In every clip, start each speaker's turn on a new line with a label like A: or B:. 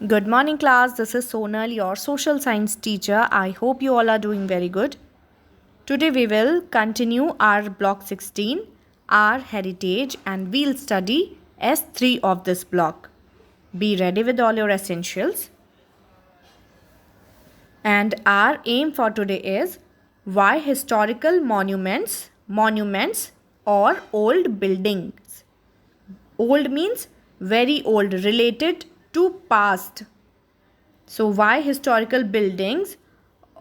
A: Good morning, class. This is Sonal, your social science teacher. I hope you all are doing very good. Today, we will continue our block 16, our heritage, and we'll study S3 of this block. Be ready with all your essentials. And our aim for today is why historical monuments, or old buildings. Old means very old, related to past. So, why historical buildings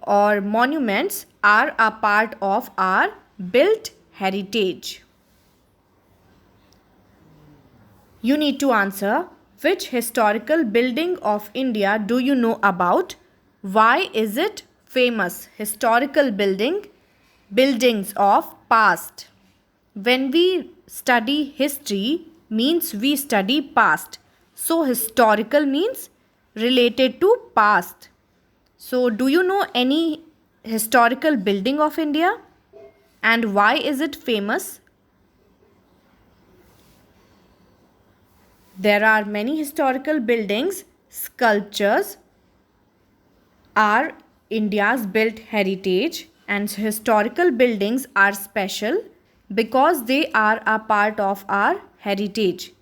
A: or monuments are a part of our built heritage? You need to answer which historical building of India do you know about? Why is it famous? Historical buildings of past. When we study history means we study past. So historical means related to past. So do you know any historical building of India and why is it famous? There are many historical buildings. Sculptures are India's built heritage, and historical buildings are special because they are a part of our heritage.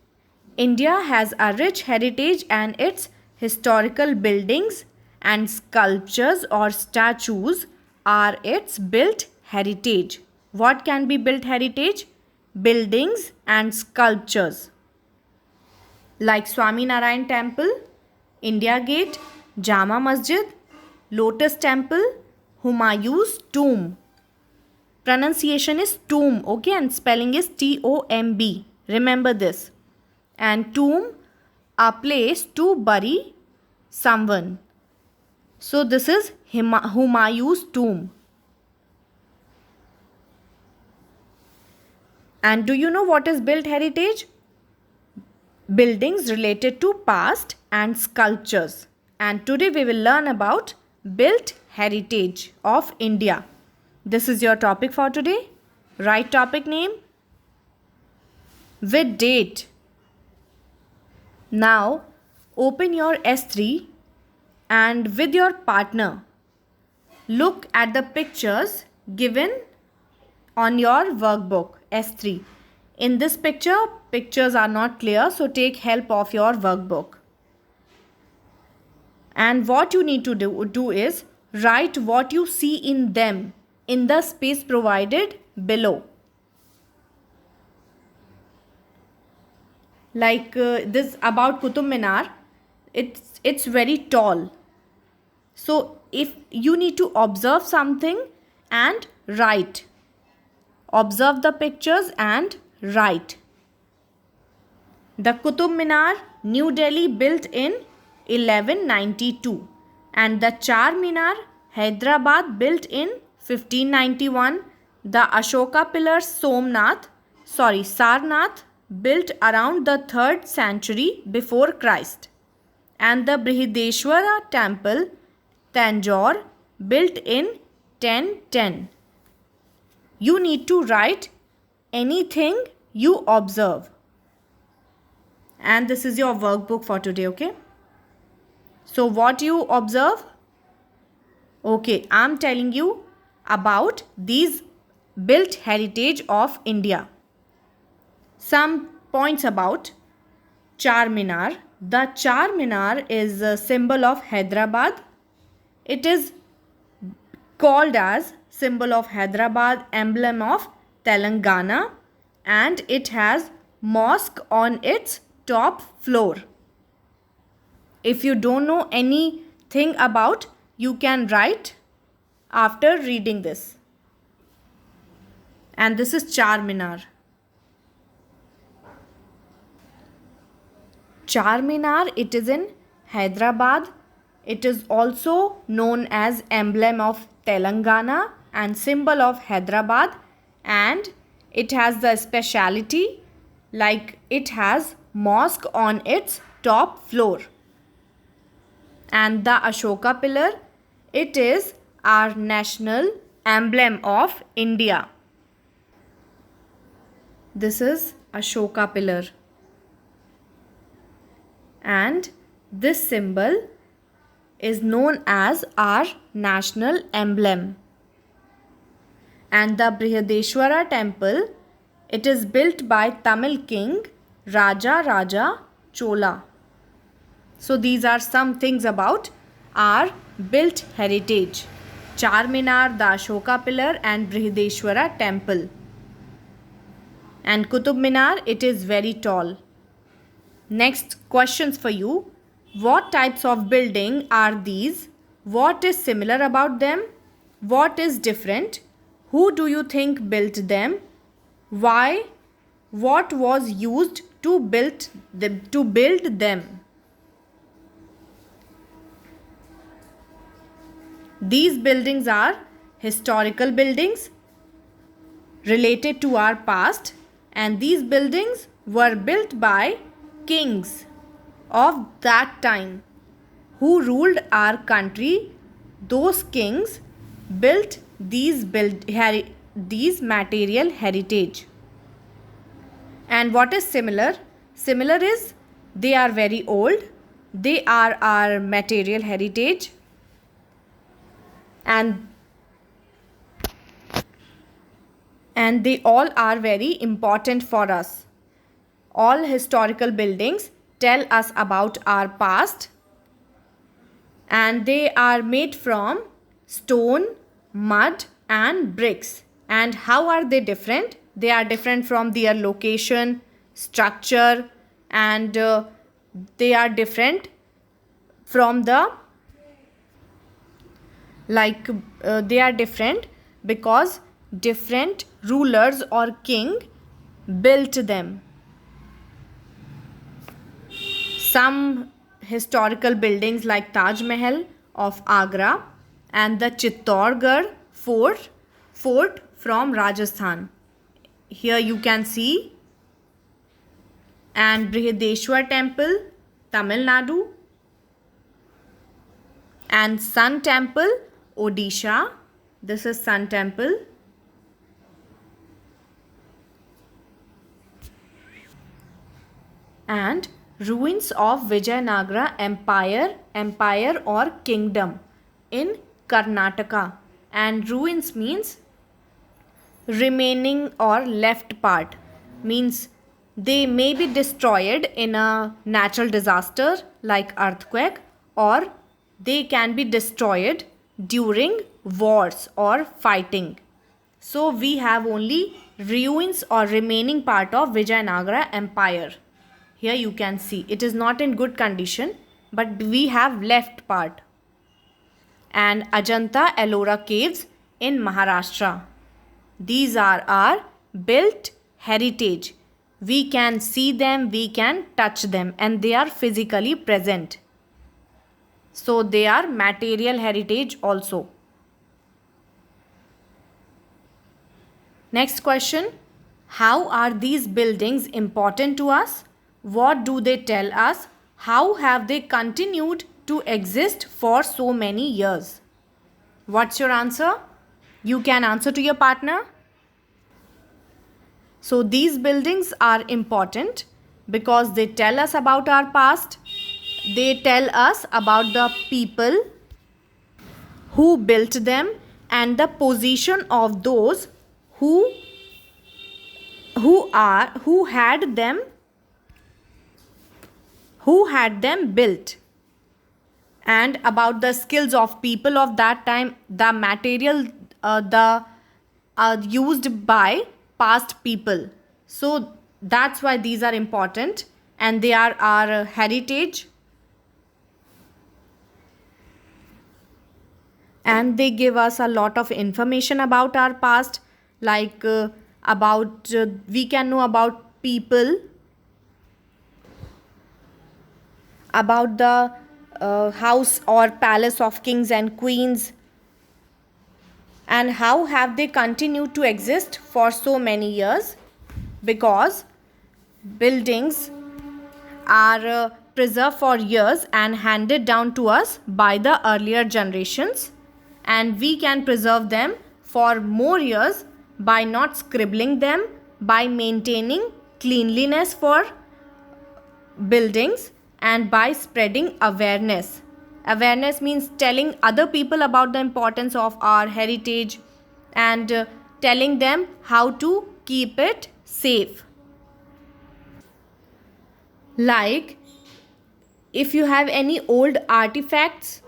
A: India has a rich heritage and its historical buildings and sculptures or statues are its built heritage. What can be built heritage? Buildings and sculptures like Swaminarayan Temple, India Gate, Jama Masjid, Lotus Temple, Humayun's tomb. Pronunciation is tomb, okay, and spelling is Tomb. Remember this. And tomb, a place to bury someone. So this is Humayun's tomb. And do you know what is built heritage? Buildings related to past and sculptures. And today we will learn about built heritage of India. This is your topic for today. Write topic name with date. Now open your S3 and with your partner look at the pictures given on your workbook S3. In this pictures are not clear, so take help of your workbook. And what you need to do is write what you see in them in the space provided below. Like this about Qutub Minar, it's very tall. So if you need to observe something and write. Observe the pictures and write. The Qutub Minar, New Delhi, built in 1192, and the Char Minar, Hyderabad, built in 1591. The Ashoka pillars, Sarnath, built around the 3rd century before Christ, and the Brihadeshwara temple, Tanjore, built in 1010. You need to write anything you observe. And this is your workbook for today, okay? So what you observe? Okay, I'm telling you about these built heritage of India. Some points about Char Minar. The Char Minar is a symbol of Hyderabad. It is called as symbol of Hyderabad, emblem of Telangana, and it has mosque on its top floor. If you don't know anything about, you can write after reading this. And this is Char Minar. Char Minar, it is in Hyderabad. It is also known as emblem of Telangana and symbol of Hyderabad, and it has the speciality like it has mosque on its top floor. And the Ashoka pillar, it is our national emblem of India. This is Ashoka pillar. And This symbol is known as our national emblem. And the Brihadeshwara temple, it is built by Tamil king Raja Raja Chola. So these are some things about our built heritage. Charminar, the Ashoka pillar and Brihadeshwara temple. And Qutub Minar, it is very tall. Next questions for you. What types of building are these? What is similar about them? What is different? Who do you think built them? Why? What was used to build them? These buildings are historical buildings related to our past, and these buildings were built by kings of that time who ruled our country. Those kings built these material heritage. And what is similar? Similar is they are very old. They are our material heritage. And they all are very important for us. All historical buildings tell us about our past, and they are made from stone, mud and bricks. And how are they different? They are different from their location, structure, and they are different from they are different because different rulers or king built them. Some historical buildings like Taj Mahal of Agra and the Chittorgarh fort from Rajasthan. Here you can see. And Brihadeshwar temple, Tamil Nadu. And Sun temple, Odisha. This is Sun temple. And ruins of Vijayanagara empire or kingdom in Karnataka. And ruins means remaining or left part, means they may be destroyed in a natural disaster like earthquake, or they can be destroyed during wars or fighting. So we have only ruins or remaining part of Vijayanagara empire. Here you can see it is not in good condition, but we have left part. And Ajanta Ellora caves in Maharashtra. These are our built heritage. We can see them, we can touch them, and they are physically present. So they are material heritage also. Next question. How are these buildings important to us? What do they tell us? How have they continued to exist for so many years? What's your answer? You can answer to your partner. So these buildings are important because they tell us about our past. They tell us about the people who built them and the position of those who had them built, and about the skills of people of that time, the material used by past people. So that's why these are important and they are our heritage, and they give us a lot of information about our past, like we can know about people, about the house or palace of kings and queens, and how have they continued to exist for so many years, because buildings are preserved for years and handed down to us by the earlier generations, and we can preserve them for more years by not scribbling them, by maintaining cleanliness for buildings, and by spreading awareness. Awareness means telling other people about the importance of our heritage and telling them how to keep it safe. Like if you have any old artifacts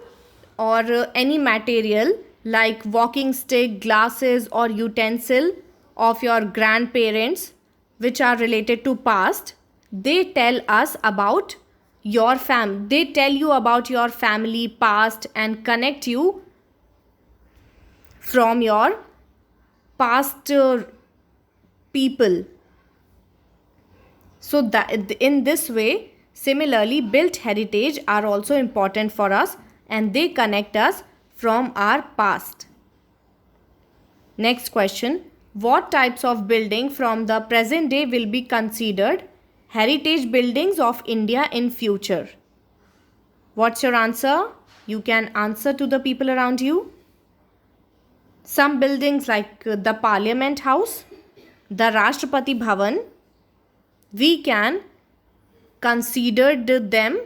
A: or any material like walking stick, glasses or utensil of your grandparents which are related to past, they tell us about they tell you about your family past and connect you from your past people. So that in this way, similarly, built heritage are also important for us and they connect us from our past. Next question. What types of building from the present day will be considered heritage buildings of India in future? What's your answer? You can answer to the people around you. Some buildings like the Parliament House, the Rashtrapati Bhavan, we can consider them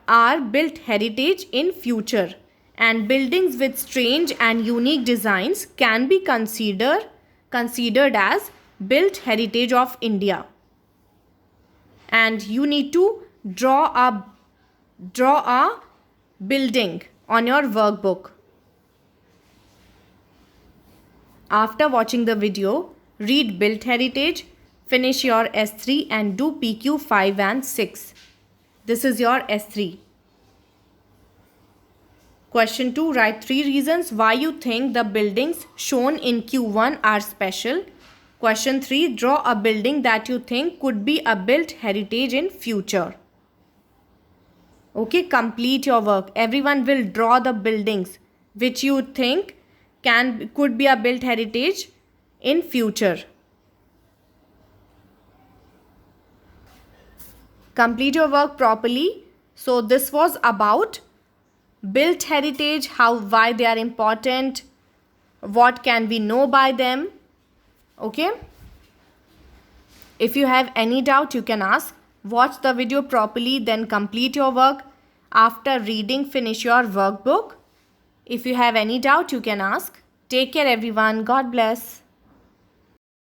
A: are built heritage in future, and buildings with strange and unique designs can be considered as built heritage of India. And you need to draw a building on your workbook. After watching the video, read built heritage, finish your S3 and do PQ 5 and 6. This is your S3. Question 2. Write 3 reasons why you think the buildings shown in Q1 are special. Question 3. Draw a building that you think could be a built heritage in future. Okay, complete your work. Everyone will draw the buildings which you think could be a built heritage in future. Complete your work properly. So this was about built heritage, why they are important, what can we know by them. Okay. If you have any doubt, you can ask. Watch the video properly, then complete your work. After reading, finish your workbook. If you have any doubt, you can ask. Take care everyone. God bless.